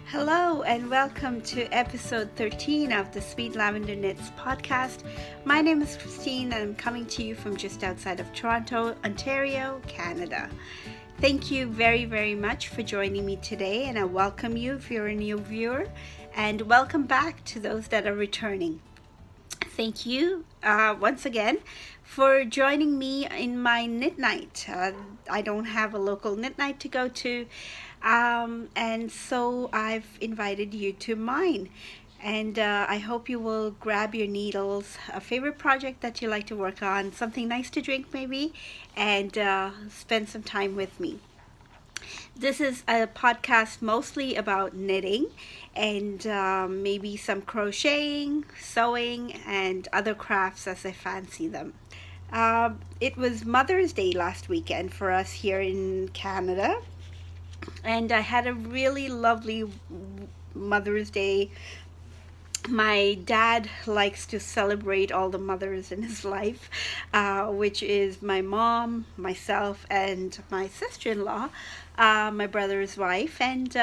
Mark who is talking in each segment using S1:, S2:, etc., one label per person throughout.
S1: Hello and welcome to episode 13 of the Sweet Lavender Knits podcast. My name is Christine and I'm coming to you from just outside of Toronto, Ontario, Canada. Thank you very much for joining me today, and I welcome you if you're a new viewer, and welcome back to those that are returning. Thank you once again for joining me in my knit night. I don't have a local knit night to go to, and so I've invited you to mine. And I hope you will grab your needles, a favorite project that you like to work on, something nice to drink maybe, and spend some time with me. This is a podcast mostly about knitting and maybe some crocheting, sewing, and other crafts as I fancy them. It was Mother's Day last weekend for us here in Canada, and I had a really lovely Mother's Day. My dad likes to celebrate all the mothers in his life, which is my mom, myself, and my sister-in-law, my brother's wife, and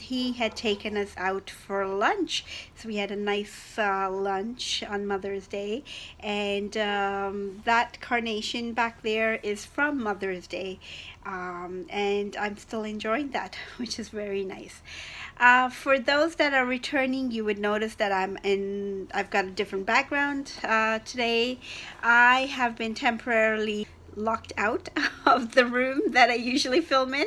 S1: he had taken us out for lunch. So we had a nice lunch on Mother's Day, and that carnation back there is from Mother's Day, and I'm still enjoying that, which is very nice. For those that are returning, you would notice that I've got a different background today. I have been temporarily locked out of the room that I usually film in.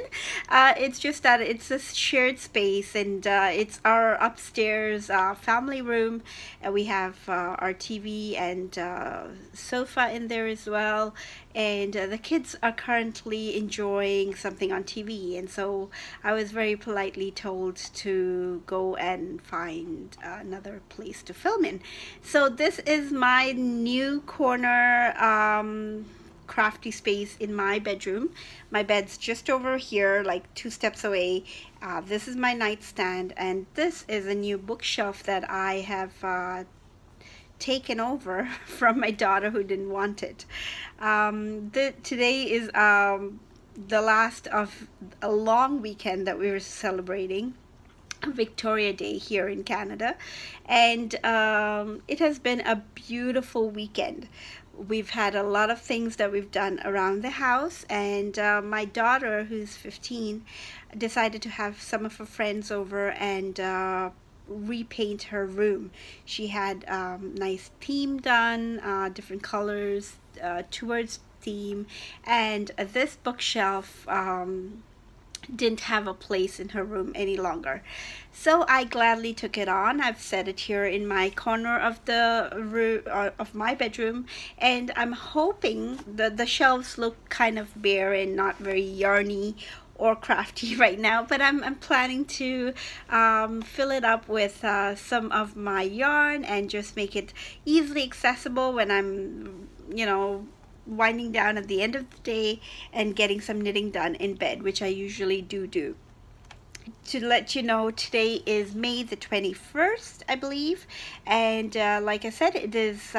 S1: It's just that it's a shared space, and it's our upstairs family room. We have our TV and sofa in there as well, and the kids are currently enjoying something on TV, and so I was very politely told to go and find another place to film in. So this is my new corner crafty space in my bedroom. My bed's just over here, like 2 steps away. This is my nightstand, and this is a new bookshelf that I have taken over from my daughter who didn't want it. Today is the last of a long weekend that we were celebrating, Victoria Day here in Canada, and it has been a beautiful weekend. We've had a lot of things that we've done around the house, and my daughter, who's 15, decided to have some of her friends over and repaint her room. She had nice theme done, different colors towards theme, and this bookshelf didn't have a place in her room any longer. So I gladly took it on. I've set it here in my corner of the room, of my bedroom, and I'm hoping that the shelves look kind of bare and not very yarny or crafty right now, but I'm planning to fill it up with some of my yarn and just make it easily accessible when I'm, winding down at the end of the day and getting some knitting done in bed, which I usually do. To let you know, today is May the 21st, I believe, and like I said, it is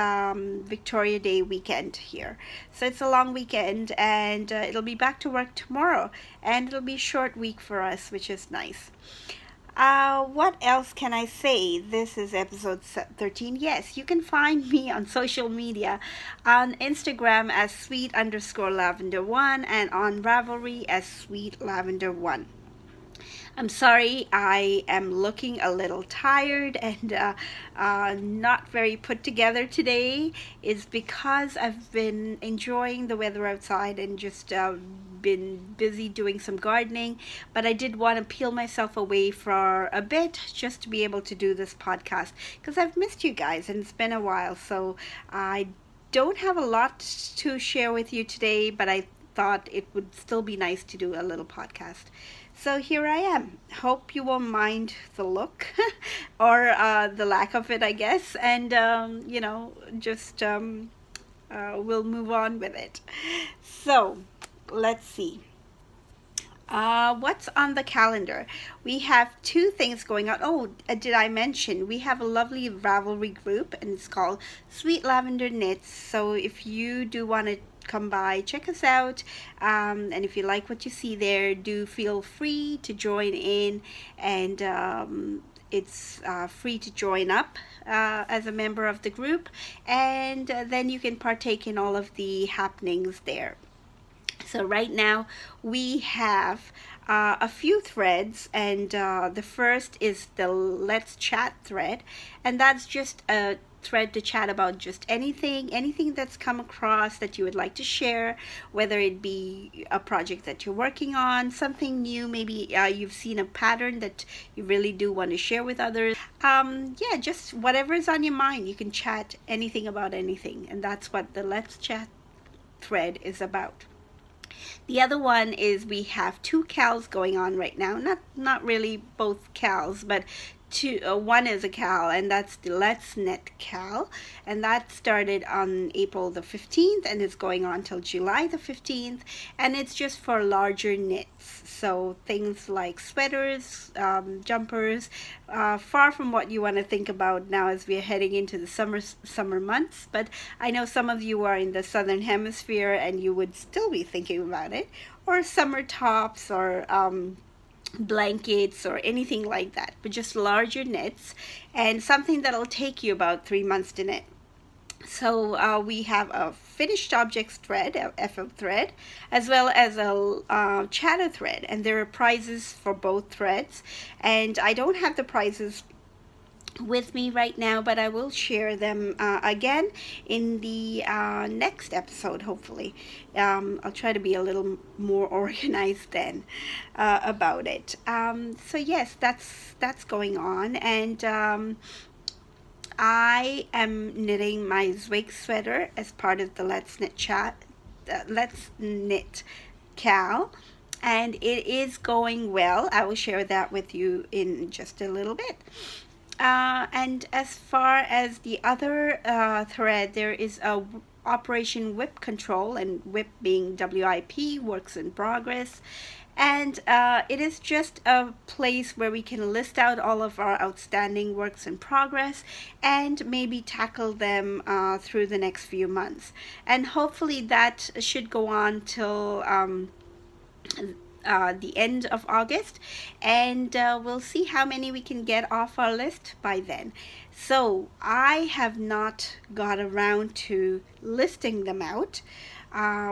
S1: Victoria Day weekend here. So it's a long weekend, and it'll be back to work tomorrow, and it'll be a short week for us, which is nice. What else can I say? This is episode 13. Yes, you can find me on social media, on Instagram as sweet_lavender1 and on Ravelry as sweetlavender1. I'm sorry, I am looking a little tired and not very put together today. It's because I've been enjoying the weather outside and just been busy doing some gardening, but I did want to peel myself away for a bit just to be able to do this podcast, because I've missed you guys and it's been a while. So I don't have a lot to share with you today, but I thought it would still be nice to do a little podcast. So here I am. Hope you won't mind the look or the lack of it, I guess, and just we'll move on with it. So let's see. What's on the calendar? We have 2 things going on. Oh, did I mention we have a lovely Ravelry group, and it's called Sweet Lavender Knits. So if you do want to come by, check us out, and if you like what you see there, do feel free to join in, and it's free to join up as a member of the group, and then you can partake in all of the happenings there. So right now we have a few threads, and the first is the Let's Chat thread, and that's just a thread to chat about just anything that's come across that you would like to share, whether it be a project that you're working on, something new, maybe you've seen a pattern that you really do want to share with others. Yeah, just whatever is on your mind. You can chat anything about anything, and that's what the Let's Chat thread is about. The other one is we have two cals going on right now, not really both cals, but one is a cal, and that's the Let's Knit cal, and that started on April the 15th and is going on till July the 15th, and it's just for larger knits, so things like sweaters, jumpers, far from what you want to think about now as we're heading into the summer months. But I know some of you are in the southern hemisphere and you would still be thinking about it, or summer tops, or blankets, or anything like that, but just larger knits, and something that'll take you about 3 months to knit. So we have a finished objects thread, a FL thread, as well as a chatter thread, and there are prizes for both threads, and I don't have the prizes with me right now, but I will share them again in the next episode, hopefully. I'll try to be a little more organized then about it. So yes, that's going on, and I am knitting my Zwig sweater as part of the Let's Knit cal, and it is going well. I will share that with you in just a little bit. And as far as the other thread, there is a Operation WIP Control, and WIP being WIP, Works in Progress, and it is just a place where we can list out all of our outstanding works in progress and maybe tackle them through the next few months, and hopefully that should go on till the end of August, and we'll see how many we can get off our list by then. So I have not got around to listing them out,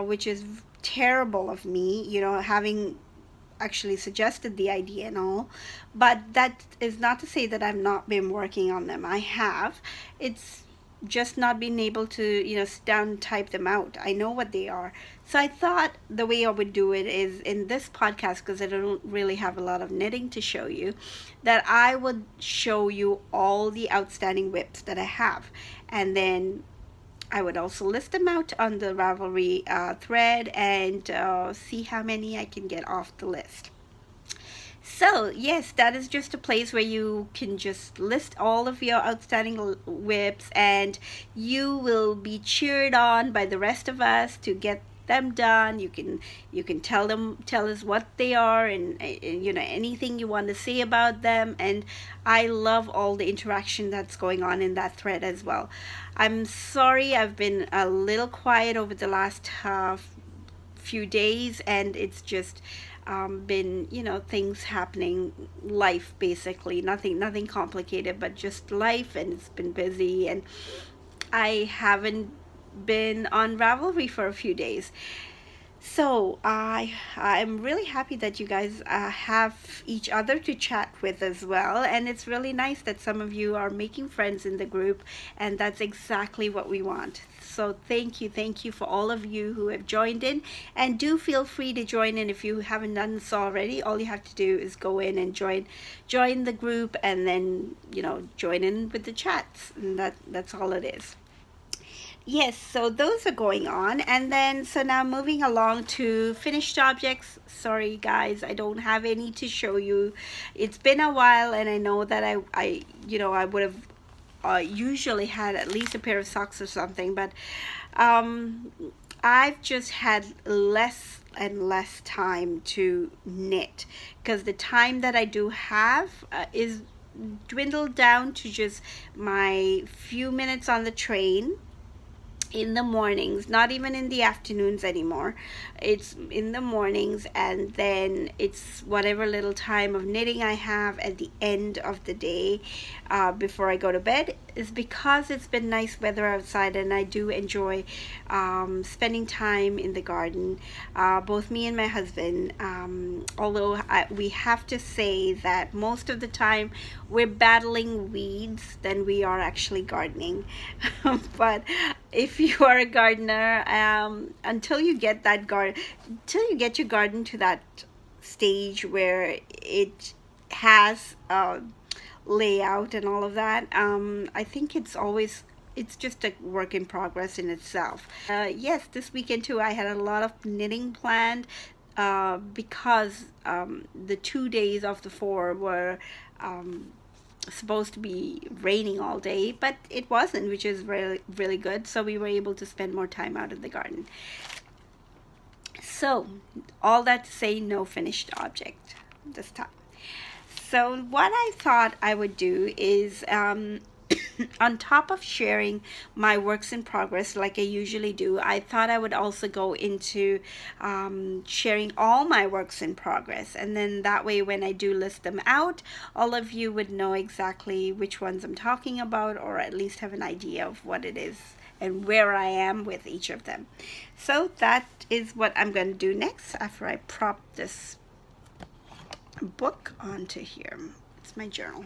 S1: which is terrible of me, you know, having actually suggested the idea and all, but that is not to say that I've not been working on them. I have. It's just not being able to, you know, sit down and type them out. I know what they are. So I thought the way I would do it is in this podcast, because I don't really have a lot of knitting to show you, that I would show you all the outstanding WIPs that I have, and then I would also list them out on the Ravelry thread, and see how many I can get off the list. So yes, that is just a place where you can just list all of your outstanding WIPs, and you will be cheered on by the rest of us to get them done. You can tell us what they are, and you know, anything you want to say about them, and I love all the interaction that's going on in that thread as well. I'm sorry I've been a little quiet over the last few days, and it's just been, you know, things happening, life basically, nothing complicated, but just life, and it's been busy, and I haven't been on Ravelry for a few days. So I'm really happy that you guys have each other to chat with as well, and it's really nice that some of you are making friends in the group, and that's exactly what we want. So thank you for all of you who have joined in, and do feel free to join in if you haven't done so already. All you have to do is go in and join the group, and then, you know, join in with the chats, and that's all it is. Yes, so those are going on, and then so now moving along to finished objects. Sorry guys, I don't have any to show you. It's been a while, and I know that I you know, I would have usually had at least a pair of socks or something, but I've just had less and less time to knit, because the time that I do have is dwindled down to just my few minutes on the train, in the mornings, not even in the afternoons anymore. It's in the mornings, and then it's whatever little time of knitting I have at the end of the day before I go to bed. Is because it's been nice weather outside, and I do enjoy spending time in the garden, both me and my husband. Although we have to say that most of the time we're battling weeds than we are actually gardening. But if you are a gardener, until you get your garden to that stage where it has layout and all of that, I think it's just a work in progress in itself. Yes, this weekend too I had a lot of knitting planned because the 2 days of the 4 were supposed to be raining all day, but it wasn't, which is really, really good. So we were able to spend more time out in the garden. So all that to say, no finished object this time. So what I thought I would do is on top of sharing my works in progress like I usually do, I thought I would also go into sharing all my works in progress, and then that way when I do list them out, all of you would know exactly which ones I'm talking about, or at least have an idea of what it is and where I am with each of them. So that is what I'm going to do next after I prop this book onto here. It's my journal.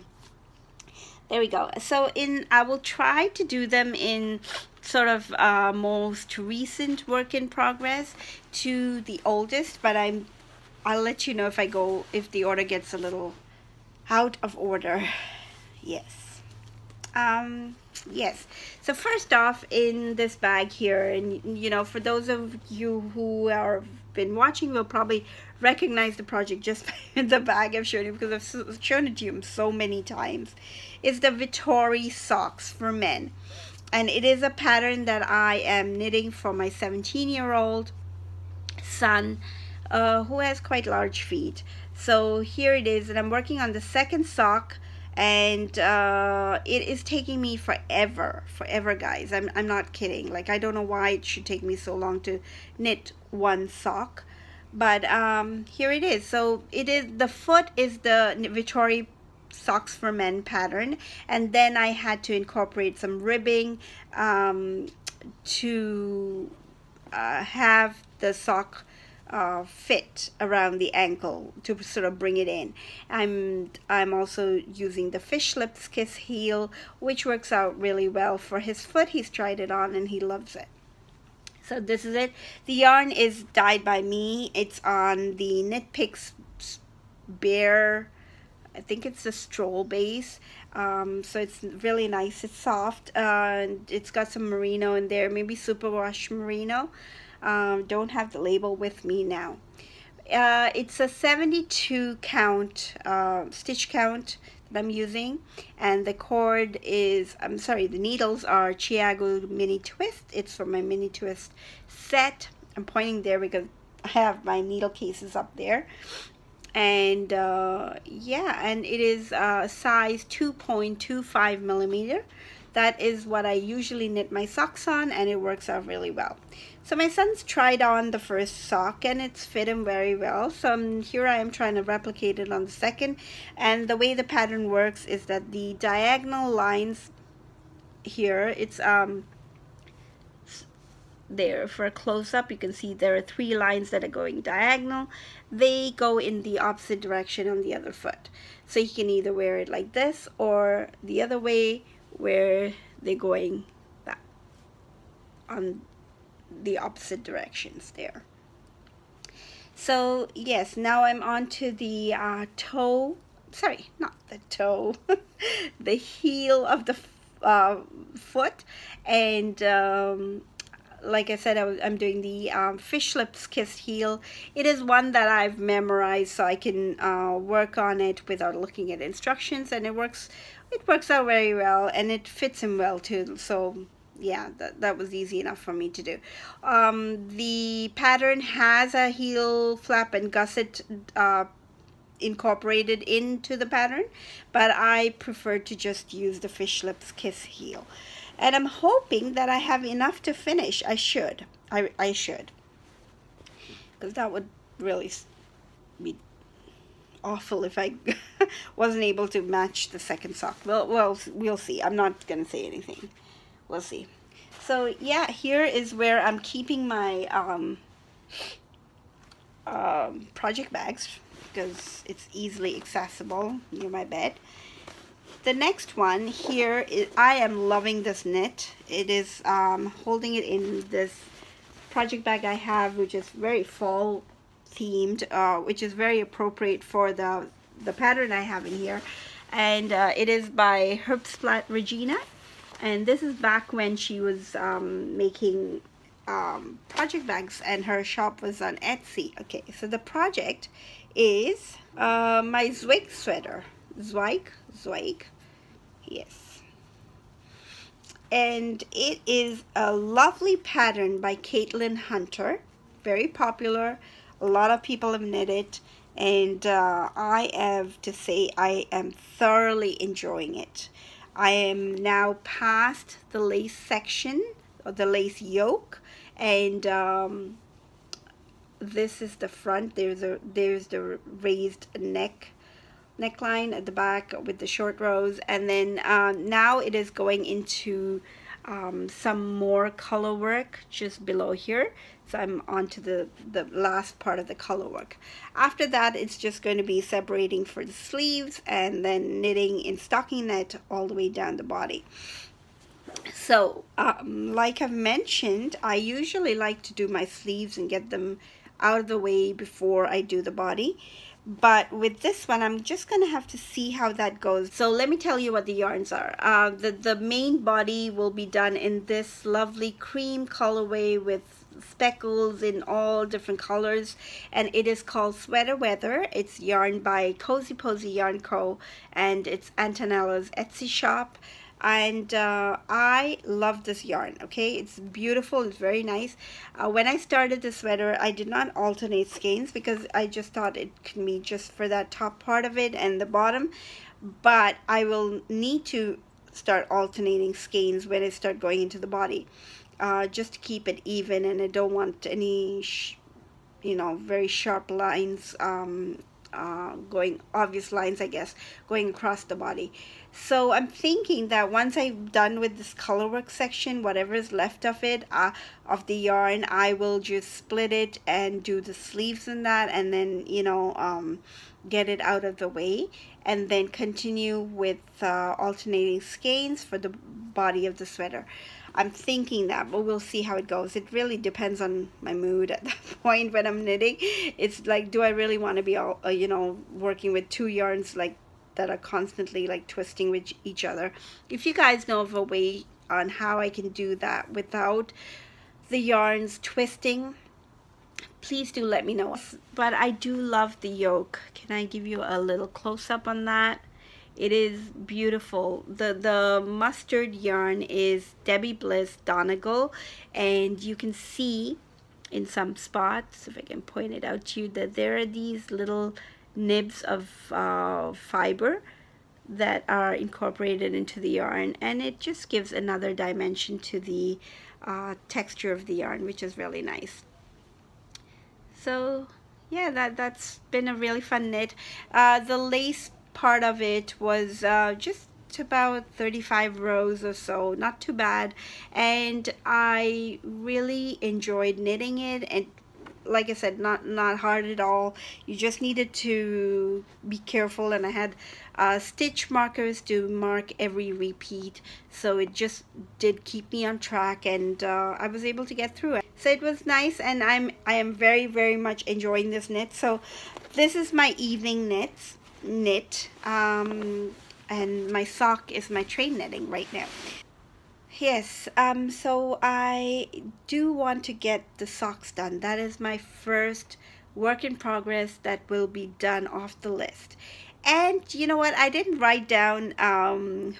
S1: There we go. So I will try to do them in sort of most recent work in progress to the oldest, but I'll let you know if the order gets a little out of order. Yes. Yes. So first off, in this bag here, and you know, for those of you who are been watching will probably recognize the project just in the bag I've shown you, because I've shown it to you so many times. It's the Vittori Socks for Men, and it is a pattern that I am knitting for my 17-year-old son who has quite large feet. So here it is, and I'm working on the second sock, and it is taking me forever, guys. I'm not kidding. Like, I don't know why it should take me so long to knit one sock, but here it is. So the foot is the Vittori Socks for Men pattern, and then I had to incorporate some ribbing to have the sock fit around the ankle to sort of bring it in. I'm also using the fish lips kiss heel, which works out really well for his foot. He's tried it on and he loves it. So this is it. The yarn is dyed by me. It's on the Knit Picks Bear, I think it's the Stroll base. So it's really nice. It's soft. It's got some merino in there, maybe superwash merino. Don't have the label with me now. It's a 72 count stitch count that I'm using, and the cord is, the needles are Chiago Mini Twist. It's from my Mini Twist set. I'm pointing there because I have my needle cases up there. And yeah, and it is size 2.25 millimeter. That is what I usually knit my socks on, and it works out really well. So my son's tried on the first sock and it's fit him very well. So here I am trying to replicate it on the second. And the way the pattern works is that the diagonal lines here, it's there for a close-up, you can see there are 3 lines that are going diagonal. They go in the opposite direction on the other foot. So you can either wear it like this or the other way, where they're going back on the opposite directions there. So yes, now I'm on to the toe, sorry, not the toe, the heel of the foot. And like I said, I'm doing the fish lips kiss heel. It is one that I've memorized, so I can work on it without looking at instructions, and it works out very well, and it fits him well too. So yeah, that was easy enough for me to do. The pattern has a heel flap and gusset incorporated into the pattern, but I prefer to just use the fish lips kiss heel. and I'm hoping that I have enough to finish. I should, because that would really be awful if I wasn't able to match the second sock. Well, we'll see. I'm not gonna say anything. We'll see. So yeah, here is where I'm keeping my project bags, because it's easily accessible near my bed. The next one here is, I am loving this knit. It is holding it in this project bag I have, which is very fall themed, which is very appropriate for the pattern I have in here. And it is by Herbstblatt Regina, and this is back when she was making project bags, and her shop was on Etsy. Okay, so the project is my Zweig sweater. Zweig, yes. And it is a lovely pattern by Caitlin Hunter, very popular. A lot of people have knit it, and I have to say I am thoroughly enjoying it. I am now past the lace section, or the lace yoke, and this is the front. There's the raised neckline at the back with the short rows, and then now it is going into some more color work just below here. So I'm on to the last part of the color work. After that, it's just going to be separating for the sleeves, and then knitting in stockinette all the way down the body. So like I've mentioned, I usually like to do my sleeves and get them out of the way before I do the body. But with this one, I'm just going to have to see how that goes. So let me tell you what the yarns are. The main body will be done in this lovely cream colorway with speckles in all different colors, and it is called Sweater Weather. It's yarn by Cozy Posy Yarn Co., and it's Antonella's Etsy shop. And I love this yarn. Okay, it's beautiful, it's very nice. When I started the sweater, I did not alternate skeins because I just thought it could be just for that top part of it and the bottom, but I will need to start alternating skeins when I start going into the body, just to keep it even, and I don't want any very sharp lines, going obvious lines, I guess, going across the body. So I'm thinking that once I'm done with this colorwork section, whatever is left of it, of the yarn, I will just split it and do the sleeves in that, and then get it out of the way, and then continue with alternating skeins for the body of the sweater. I'm thinking that, but we'll see how it goes. It really depends on my mood at that point when I'm knitting. It's like, do I really want to be all, working with two yarns like that are constantly like twisting with each other? If you guys know of a way on how I can do that without the yarns twisting, please do let me know. But I do love the yoke. Can I give you a little close-up on that? It is beautiful. The mustard yarn is Debbie Bliss Donegal, and you can see in some spots, if I can point it out to you, that there are these little nibs of fiber that are incorporated into the yarn, and it just gives another dimension to the texture of the yarn, which is really nice. So yeah, that's been a really fun knit. The lace part of it was just about 35 rows or so, not too bad, and I really enjoyed knitting it. And like I said, not hard at all. You just needed to be careful, and I had stitch markers to mark every repeat, so it just did keep me on track, and I was able to get through it. So it was nice, and I am very, very much enjoying this knit. So this is my evening knit, and my sock is my train knitting right now. Yes, so I do want to get the socks done. That is my first work in progress that will be done off the list. And you know what, I didn't write down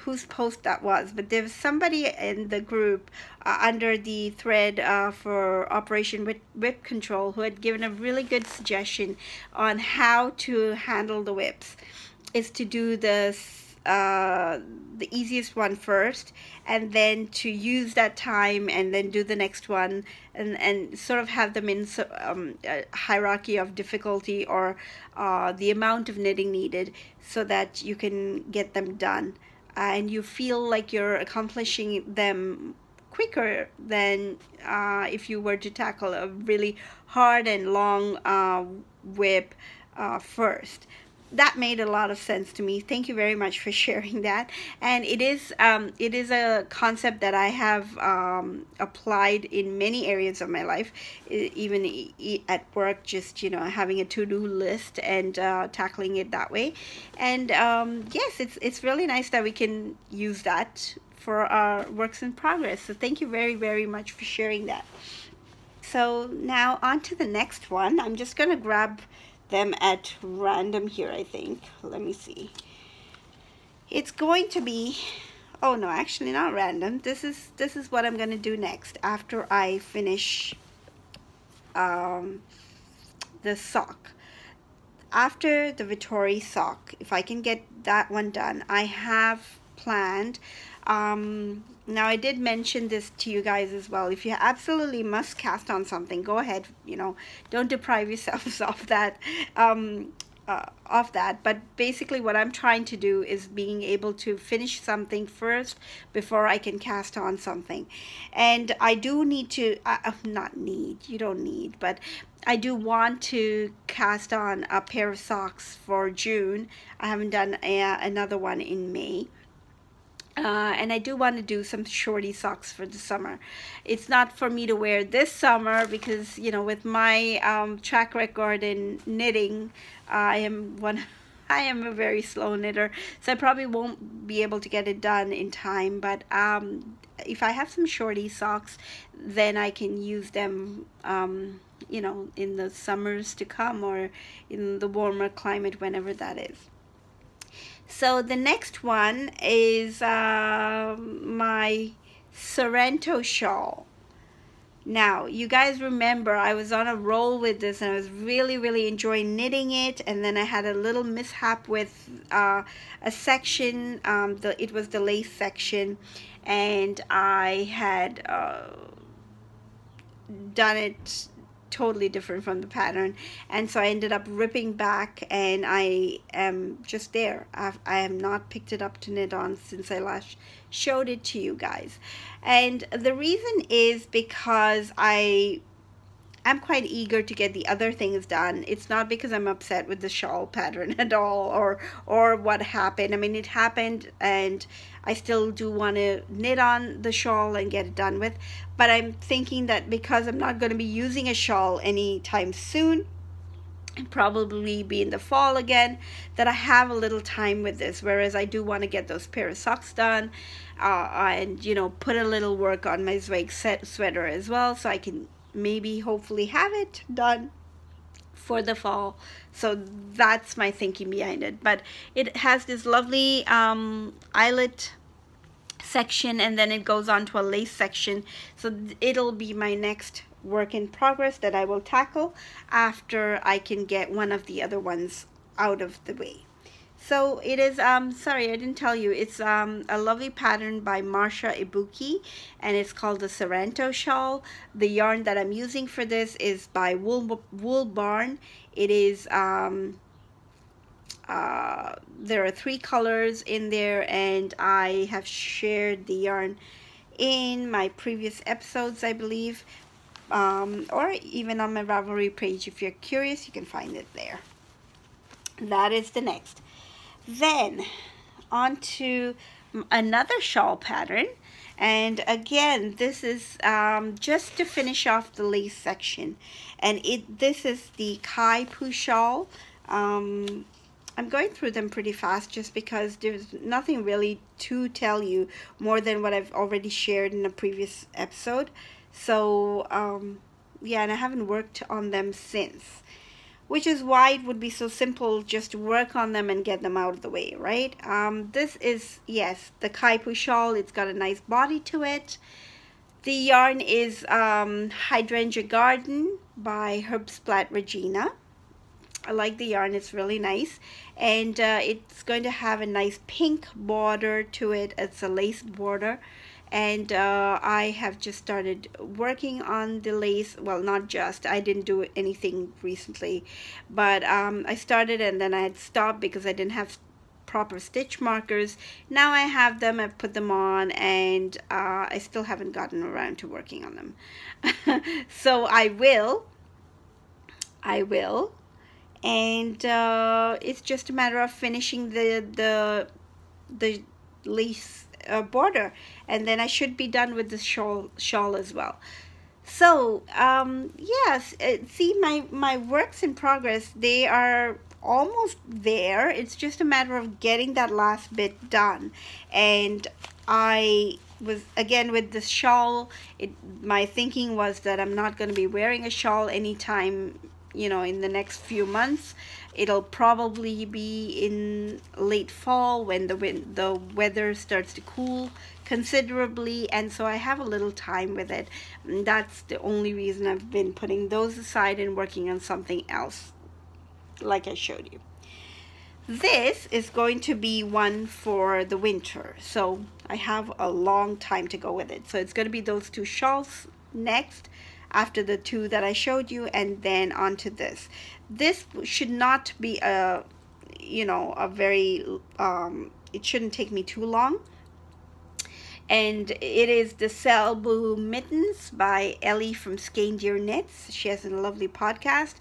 S1: whose post that was, but there was somebody in the group under the thread for Operation Whip Control who had given a really good suggestion on how to handle the whips. Is to do the the easiest one first, and then to use that time and then do the next one, and sort of have them in a hierarchy of difficulty, or the amount of knitting needed, so that you can get them done and you feel like you're accomplishing them quicker than if you were to tackle a really hard and long whip first. That made a lot of sense to me. Thank you very much for sharing that. And it is a concept that I have applied in many areas of my life, even at work, just, you know, having a to-do list and tackling it that way. And yes, it's really nice that we can use that for our works in progress. So thank you very, very much for sharing that. So now on to the next one. I'm just going to grab them at random here, I think. Let me see. It's going to be, oh no, actually not random. This is what I'm going to do next after I finish the sock. After the Vittori sock, if I can get that one done, I have planned, now I did mention this to you guys as well, if you absolutely must cast on something, go ahead, you know, don't deprive yourselves of that, but basically what I'm trying to do is being able to finish something first before I can cast on something. And I do need to, not need, you don't need, but I do want to cast on a pair of socks for June. I haven't done another one in May. And I do want to do some shorty socks for the summer. It's not for me to wear this summer because, you know, with my track record in knitting, I am a very slow knitter, so I probably won't be able to get it done in time. But if I have some shorty socks, then I can use them, you know, in the summers to come, or in the warmer climate, whenever that is. So the next one is my Sorento shawl. Now, you guys remember I was on a roll with this and I was really enjoying knitting it, and then I had a little mishap with a section. It was the lace section, and I had done it totally different from the pattern, and so I ended up ripping back, and I am just there. I have not picked it up to knit on since I last showed it to you guys. And the reason is because I'm quite eager to get the other things done. It's not because I'm upset with the shawl pattern at all, or what happened. I mean, it happened, and I still do want to knit on the shawl and get it done with. But I'm thinking that because I'm not going to be using a shawl anytime soon, and probably be in the fall again, that I have a little time with this. Whereas I do want to get those pair of socks done, and, you know, put a little work on my Zweig sweater as well, so I can maybe hopefully have it done for the fall. So that's my thinking behind it. But it has this lovely eyelet section, and then it goes on to a lace section. So it'll be my next work in progress that I will tackle after I can get one of the other ones out of the way. So it is, sorry, I didn't tell you, it's a lovely pattern by Marsha Ibuki, and it's called the Sorento shawl. The yarn that I'm using for this is by Wool Barn. It is, there are 3 colors in there, and I have shared the yarn in my previous episodes, I believe, or even on my Ravelry page. If you're curious, you can find it there. That is the next. Then on to another shawl pattern, and again this is just to finish off the lace section, and this is the Kai Poo shawl. I'm going through them pretty fast just because there's nothing really to tell you more than what I've already shared in a previous episode. So yeah, and I haven't worked on them since, which is why it would be so simple just to work on them and get them out of the way, right? This is, yes, the Kai Poo shawl. It's got a nice body to it. The yarn is Hydrangea Garden by Herbsplat Regina. I like the yarn. It's really nice, and it's going to have a nice pink border to it. It's a lace border, and I have just started working on the lace. Well, not just, I didn't do anything recently, but I started and then I had stopped because I didn't have proper stitch markers. Now I have them. I put them on, and I still haven't gotten around to working on them. So I will, and it's just a matter of finishing the lace border, and then I should be done with the shawl as well. So yes, see, my works in progress, they are almost there. It's just a matter of getting that last bit done. And I was, again, with this shawl, my thinking was that I'm not going to be wearing a shawl anytime, you know, in the next few months. It'll probably be in late fall when the weather starts to cool considerably, and so I have a little time with it. And that's the only reason I've been putting those aside and working on something else, like I showed you. This is going to be one for the winter, so I have a long time to go with it. So it's going to be those two shawls next, after the two that I showed you, and then onto this. This should not be a, you know, a very, it shouldn't take me too long. And it is the Selbu Mittens by Ellie from Skein Knits. She has a lovely podcast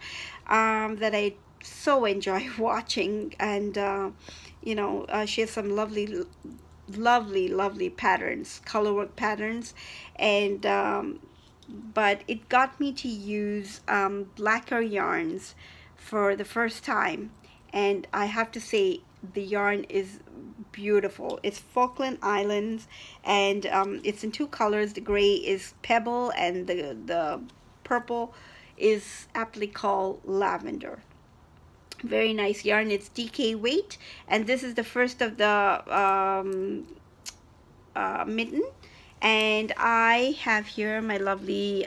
S1: that I so enjoy watching, and you know, she has some lovely patterns, colorwork patterns, and but it got me to use lacquer yarns for the first time, and I have to say the yarn is beautiful. It's Falkland Islands, and it's in two colors. The gray is Pebble, and the purple is aptly called Lavender. Very nice yarn. It's DK weight, and this is the first of the mitten. And I have here my lovely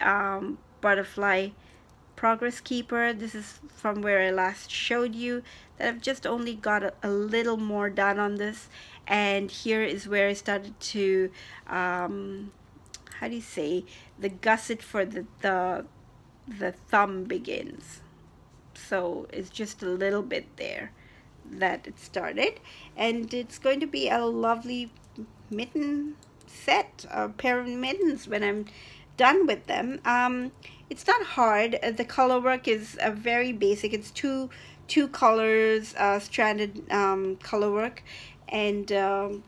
S1: butterfly progress keeper. This is from where I last showed you that I've just only got a little more done on this, and here is where I started to how do you say, the gusset for the thumb begins. So it's just a little bit there that it started, and it's going to be a lovely mitten set, a pair of mittens when I'm done with them. It's not hard. The color work is very basic. It's two colors, stranded color work, and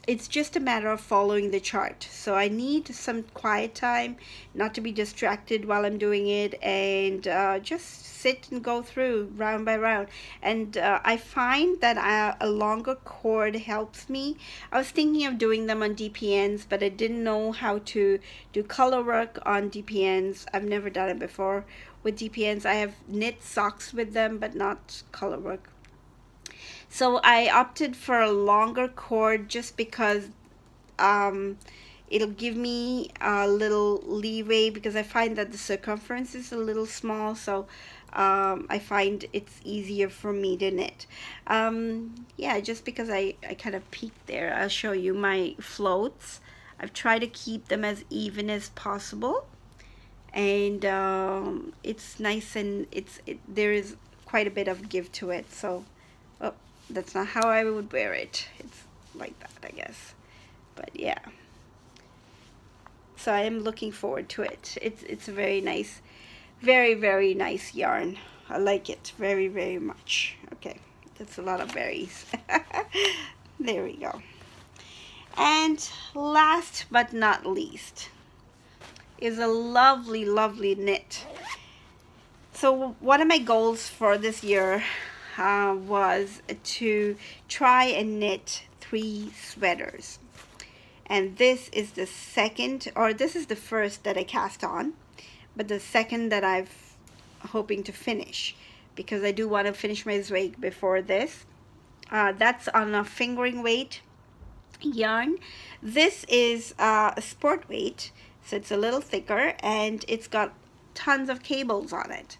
S1: it's just a matter of following the chart. So I need some quiet time, not to be distracted while I'm doing it, and just sit and go through round by round. And I find that a longer cord helps me. I was thinking of doing them on DPNs, but I didn't know how to do color work on DPNs. I've never done it before with DPNs. I have knit socks with them, but not color work. So I opted for a longer cord just because it'll give me a little leeway, because I find that the circumference is a little small, so I find it's easier for me to knit. Yeah, just because I kind of peeked there. I'll show you my floats. I've tried to keep them as even as possible, and it's nice, and there is quite a bit of give to it. So, oh, that's not how I would wear it. It's like that, I guess. But yeah. So I am looking forward to it. It's a very nice, very nice yarn. I like it very, very much. Okay, that's a lot of berries. There we go. And last but not least is a lovely, lovely knit. So one of my goals for this year was to try and knit 3 sweaters. And this is the second, or this is the first that I cast on, but the second that I've hoping to finish, because I do want to finish my zwig before this. That's on a fingering weight yarn. This is a sport weight, so it's a little thicker, and it's got tons of cables on it.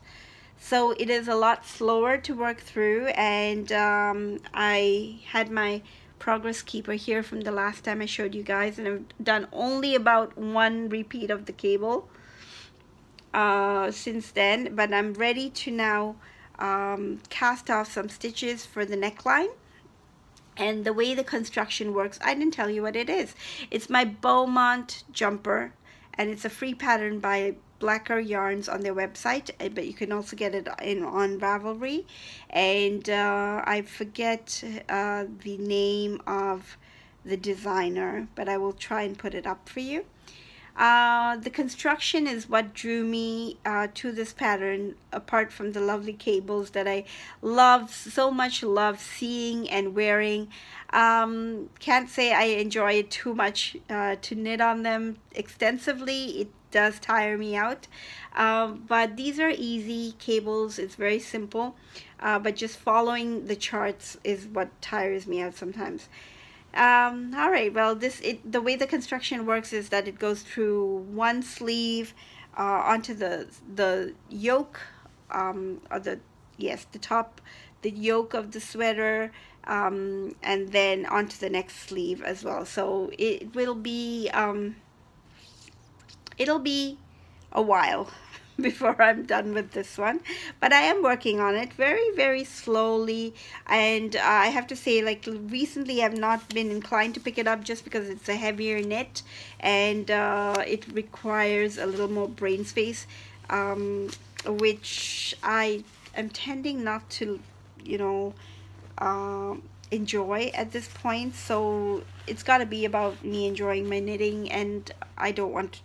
S1: so it is a lot slower to work through. And I had my progress keeper here from the last time I showed you guys, and I've done only about one repeat of the cable since then, but I'm ready to now cast off some stitches for the neckline. And the way the construction works, I didn't tell you what it is. It's my Beaumont Jumper, and it's a free pattern by Blacker Yarns on their website, but you can also get it on Ravelry. And I forget the name of the designer, but I will try and put it up for you. The construction is what drew me to this pattern, apart from the lovely cables that I so much love seeing and wearing. Can't say I enjoy it too much to knit on them extensively. It does tire me out, but these are easy cables. It's very simple, but just following the charts is what tires me out sometimes. All right, well, the way the construction works is that it goes through one sleeve onto the yoke, or the top, the yoke of the sweater, and then onto the next sleeve as well. So it'll be a while before I'm done with this one, but I am working on it very, very slowly. And I have to say, like, recently I've not been inclined to pick it up just because it's a heavier knit, and it requires a little more brain space, which I am tending not to, you know, enjoy at this point. So it's got to be about me enjoying my knitting, and I don't want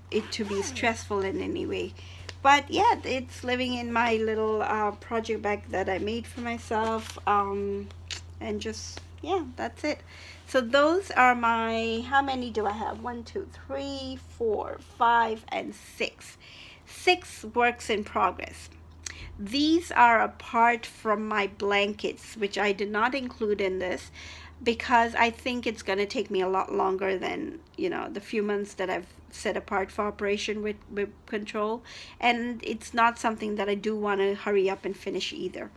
S1: it to be stressful in any way. But yeah, it's living in my little project bag that I made for myself, and just, yeah, that's it. So those are my, how many do I have? 1, 2, 3, 4, 5, and 6 works in progress. These are apart from my blankets, which I did not include in this because I think it's going to take me a lot longer than, you know, the few months that I've set apart for Operation with Control. And it's not something that I do want to hurry up and finish either.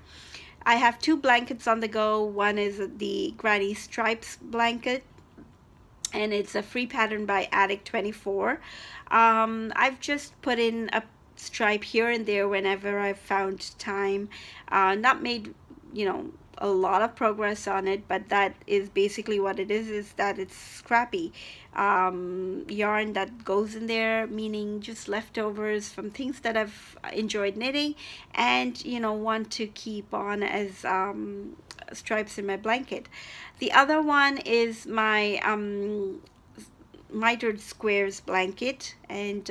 S1: I have 2 blankets on the go. One is the Granny Stripes blanket, and it's a free pattern by Attic 24. I've just put in a stripe here and there whenever I've found time. Not made, you know, a lot of progress on it, but that is basically what it is that it's scrappy yarn that goes in there, meaning just leftovers from things that I've enjoyed knitting and, you know, want to keep on as stripes in my blanket. The other one is my mitered squares blanket, and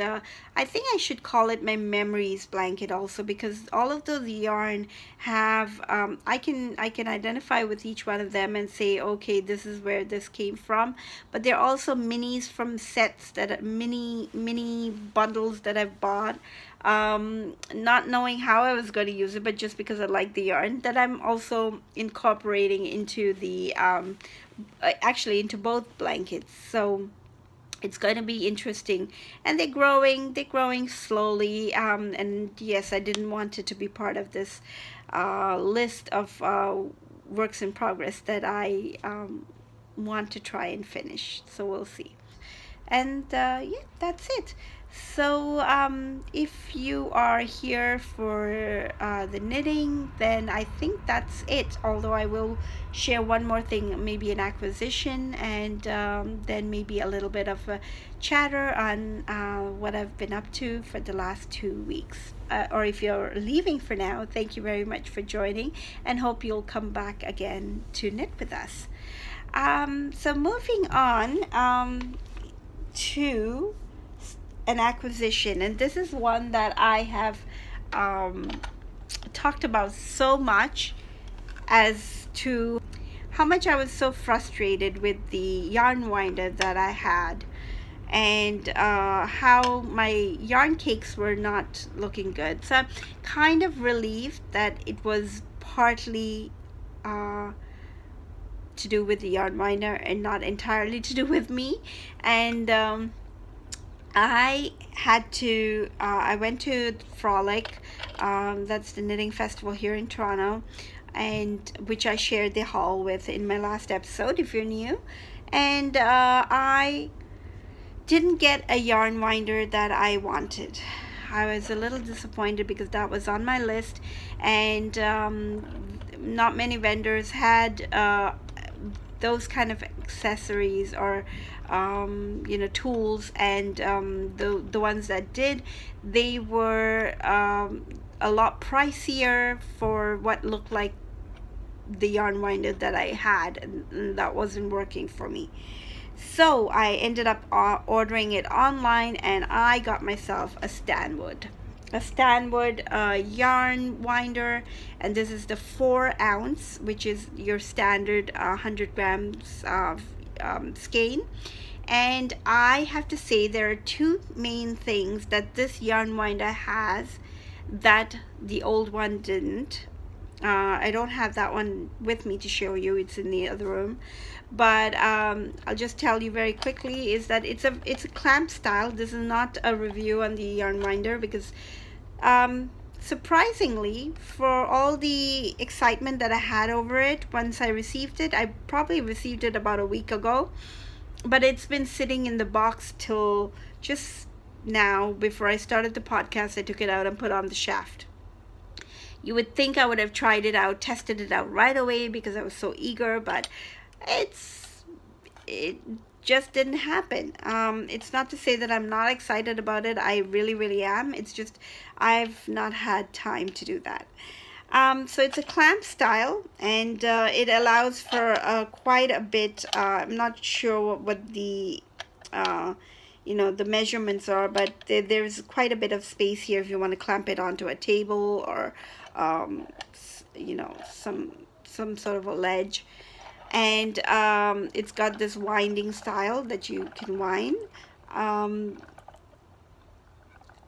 S1: I think I should call it my memories blanket also, because all of those yarn have I can identify with each one of them and say, okay, this is where this came from. But they're also minis from sets, that mini bundles that I've bought, not knowing how I was going to use it, but just because I like the yarn, that I'm also incorporating into the actually into both blankets. So it's going to be interesting, and they're growing slowly, and yes, I didn't want it to be part of this list of works in progress that I want to try and finish. So we'll see. And yeah, that's it. So if you are here for the knitting, then I think that's it, although I will share one more thing, maybe an acquisition, and then maybe a little bit of a chatter on what I've been up to for the last 2 weeks. Or if you're leaving for now, thank you very much for joining, and hope you'll come back again to knit with us. So moving on to an acquisition, and this is one that I have talked about so much, as to how much I was so frustrated with the yarn winder that I had, and how my yarn cakes were not looking good. So I'm kind of relieved that it was partly to do with the yarn winder and not entirely to do with me. And I had to, I went to Frolic, that's the knitting festival here in Toronto, and which I shared the haul with in my last episode if you're new. And I didn't get a yarn winder that I wanted. I was a little disappointed because that was on my list, and not many vendors had those kind of accessories or you know, tools, and the ones that did, they were a lot pricier for what looked like the yarn winder that I had, and that wasn't working for me. So I ended up ordering it online, and I got myself a Stanwood yarn winder, and this is the 4 ounce, which is your standard 100 grams of skein. And I have to say there are two main things that this yarn winder has that the old one didn't. I don't have that one with me to show you, it's in the other room, but I'll just tell you very quickly is that it's a clamp style. This is not a review on the yarn winder because surprisingly, for all the excitement that I had over it once I received it, I probably received it about a week ago, but it's been sitting in the box till just now. Before I started the podcast, I took it out and put on the shaft. You would think I would have tried it out, tested it out right away because I was so eager, but it just didn't happen. It's not to say that I'm not excited about it. I really am. It's just I've not had time to do that. So it's a clamp style, and it allows for quite a bit. I'm not sure what the you know, the measurements are, but there's quite a bit of space here if you want to clamp it onto a table or you know, some sort of a ledge. And it's got this winding style that you can wind.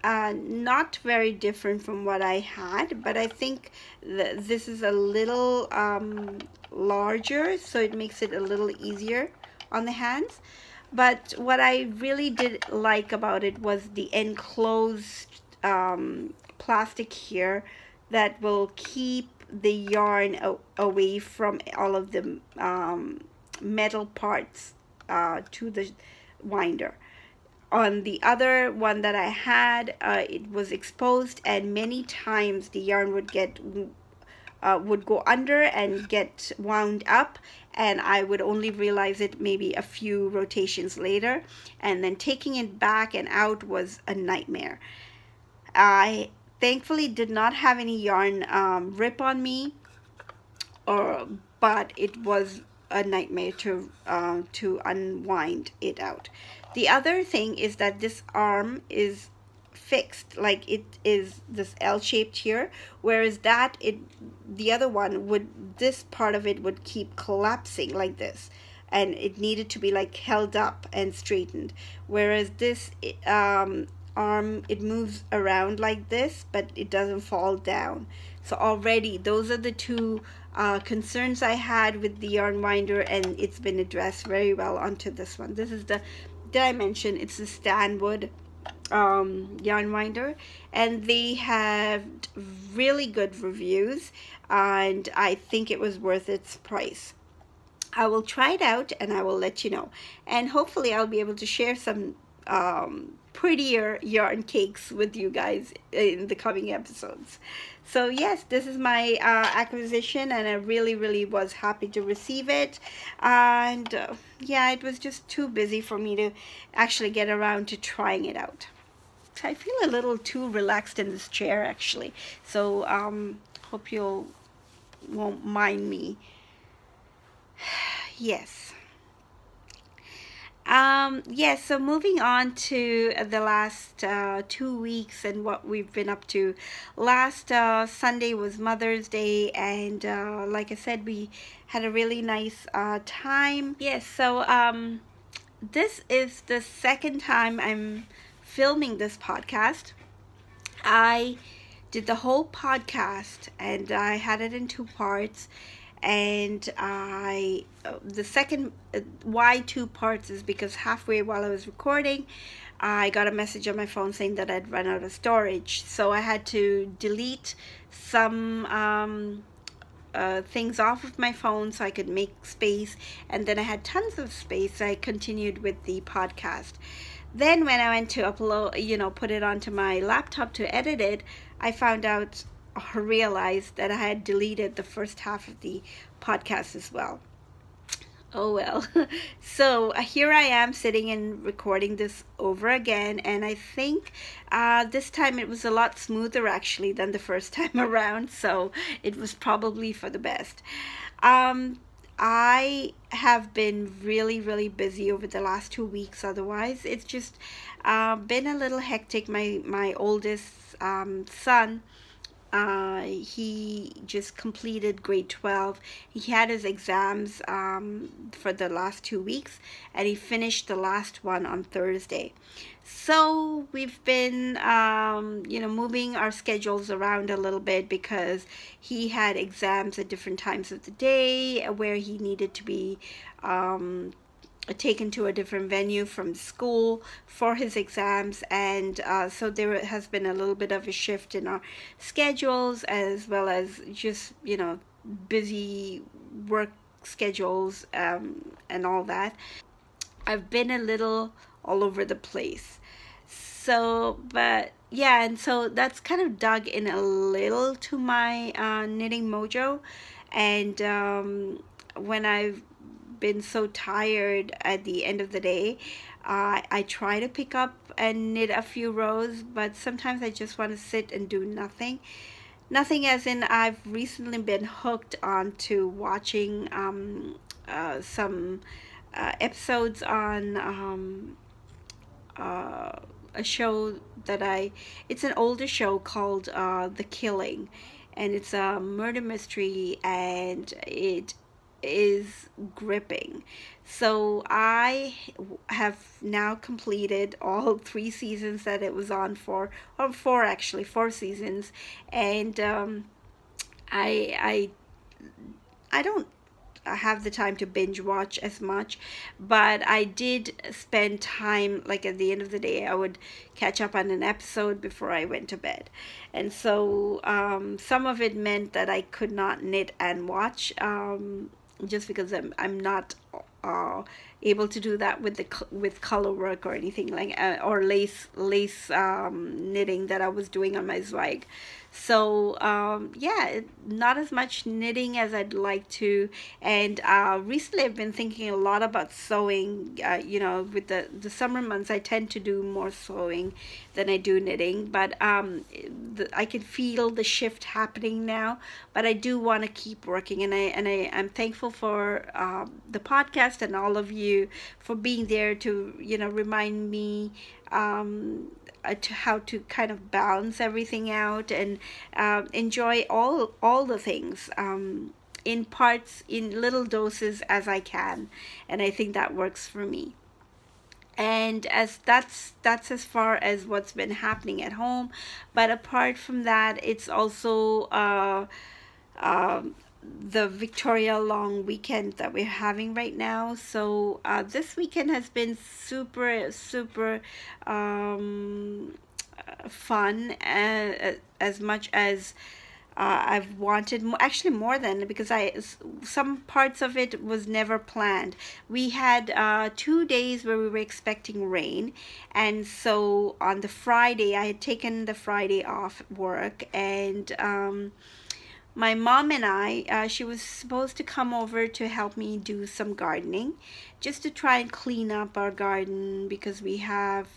S1: Not very different from what I had, but I think this is a little larger, so it makes it a little easier on the hands. But what I really did like about it was the enclosed plastic here that will keep the yarn away from all of the metal parts to the winder. On the other one that I had, it was exposed, and many times the yarn would go under and get wound up, and I would only realize it maybe a few rotations later, and then taking it back and out was a nightmare. I thankfully did not have any yarn rip on me, but it was a nightmare to unwind it out. The other thing is that this arm is fixed, like it is this L-shaped here, whereas the other one this part of it would keep collapsing like this, and it needed to be like held up and straightened, whereas this arm, it moves around like this, but it doesn't fall down. So already those are the two concerns I had with the yarn winder, and it's been addressed very well onto this one. This is the, did I mention, it's the Stanwood yarn winder, and they have really good reviews, and I think it was worth its price. I will try it out and I will let you know, and hopefully I'll be able to share some prettier yarn cakes with you guys in the coming episodes. So yes, this is my acquisition, and I really was happy to receive it. And yeah, it was just too busy for me to actually get around to trying it out. I feel a little too relaxed in this chair actually, so hope you won't mind me. Yes. Yes, so moving on to the last 2 weeks and what we've been up to. Last Sunday was Mother's Day, and like I said, we had a really nice time. Yes, so this is the second time I'm filming this podcast. I did the whole podcast, and I had it in 2 parts. And the second why 2 parts is because halfway while I was recording, I got a message on my phone saying that I'd run out of storage. So I had to delete some things off of my phone so I could make space, and then I had tons of space, so I continued with the podcast. Then when I went to upload, put it onto my laptop to edit it, I found out or realized that I had deleted the first half of the podcast as well. Oh well. So here I am sitting and recording this over again, and I think this time it was a lot smoother actually than the first time around, so it was probably for the best. I have been really busy over the last 2 weeks. Otherwise it's just been a little hectic. My oldest son, he just completed grade 12. He had his exams for the last 2 weeks, and he finished the last one on Thursday. So we've been moving our schedules around a little bit because he had exams at different times of the day where he needed to be taken to a different venue from school for his exams, and so there has been a little bit of a shift in our schedules, as well as just busy work schedules and all that. I've been a little all over the place, so but yeah, and so that's kind of dug in a little to my knitting mojo. And when I've been so tired at the end of the day, I try to pick up and knit a few rows, but sometimes I just want to sit and do nothing. Nothing as in I've recently been hooked on to watching some episodes on a show that it's an older show called The Killing, and it's a murder mystery, and it is gripping. So I have now completed all 3 seasons that it was on for, or 4 actually, 4 seasons, and I don't have the time to binge watch as much, but I did spend time, like at the end of the day I would catch up on an episode before I went to bed. And so some of it meant that I could not knit and watch, just because I'm not able to do that with color work or anything like or lace knitting that I was doing on my Zweig. So yeah, not as much knitting as I'd like to. And recently I've been thinking a lot about sewing. With the summer months I tend to do more sewing than I do knitting, but I can feel the shift happening now. But I do want to keep working, and I'm thankful for the podcast and all of you for being there to remind me to how to kind of balance everything out and enjoy all the things in parts, in little doses as I can, and I think that works for me. And as that's as far as what's been happening at home. But apart from that, it's also the Victoria long weekend that we're having right now. So this weekend has been super fun, as much as I've wanted, actually more than, because some parts of it was never planned. We had 2 days where we were expecting rain, and so on the Friday I had taken the Friday off work, and my mom and I, she was supposed to come over to help me do some gardening, just to try and clean up our garden, because we have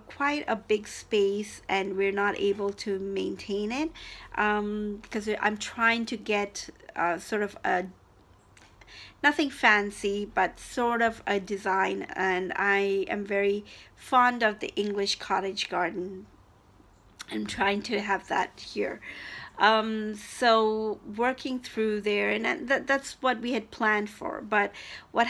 S1: quite a big space and we're not able to maintain it, because I'm trying to get sort of nothing fancy, but sort of a design, and I am very fond of the English cottage garden. I'm trying to have that here. So working through there, and that's what we had planned for. But what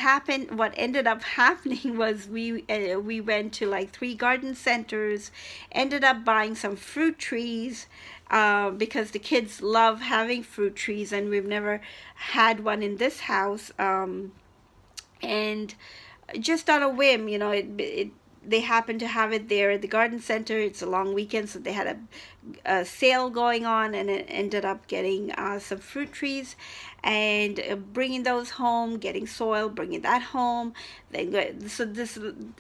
S1: ended up happening was we went to like 3 garden centers, ended up buying some fruit trees, because the kids love having fruit trees, and we've never had one in this house, and just on a whim, they happened to have it there at the garden center. It's a long weekend, so they had a sale going on, and it ended up getting some fruit trees and bringing those home, getting soil, bringing that home. Then so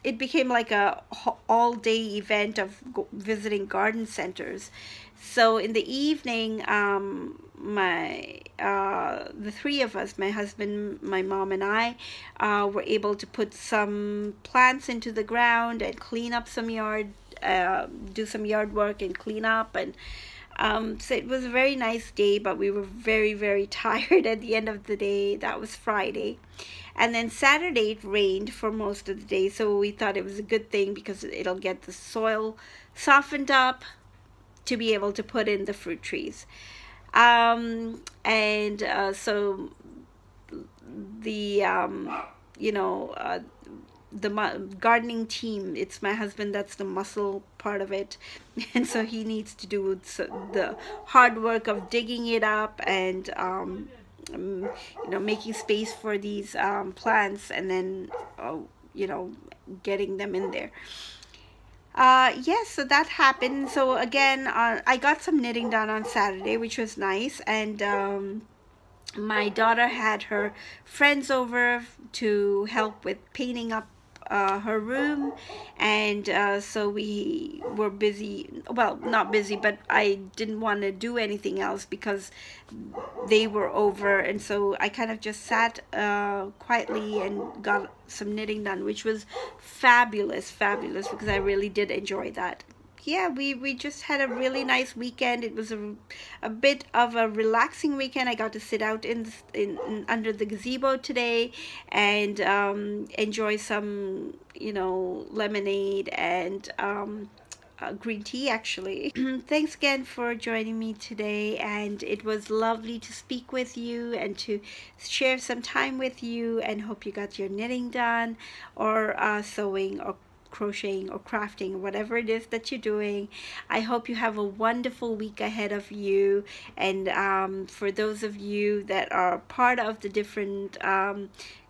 S1: it became like a all-day event of visiting garden centers. So in the evening, the three of us, my husband, my mom, and I, were able to put some plants into the ground and clean up some yard, do some yard work and clean up. And so it was a very nice day, but we were very, very tired at the end of the day. That was Friday. And then Saturday it rained for most of the day, so we thought it was a good thing because it'll get the soil softened up to be able to put in the fruit trees. So the the gardening team, it's my husband that's the muscle part of it, and so he needs to do the hard work of digging it up and making space for these plants, and then getting them in there. Yes, so that happened. So again, I got some knitting done on Saturday, which was nice, and my daughter had her friends over to help with painting up her room, and so we were busy. Well, not busy, but I didn't want to do anything else because they were over, and so I kind of just sat quietly and got some knitting done, which was fabulous because I really did enjoy that. Yeah, we just had a really nice weekend. It was a bit of a relaxing weekend. I got to sit out in under the gazebo today and enjoy some lemonade and green tea, actually. Thanks again for joining me today, and it was lovely to speak with you and to share some time with you, and hope you got your knitting done, or sewing, or crocheting, or crafting, or whatever it is that you're doing. I hope you have a wonderful week ahead of you, and for those of you that are part of the different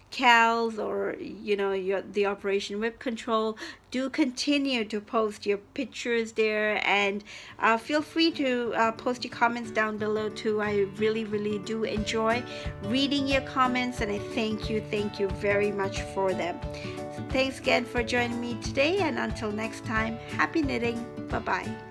S1: CALs, or the Operation Whip Control, do continue to post your pictures there, and feel free to post your comments down below too. I really do enjoy reading your comments, and I thank you very much for them. So thanks again for joining me today, and until next time, happy knitting. Bye bye.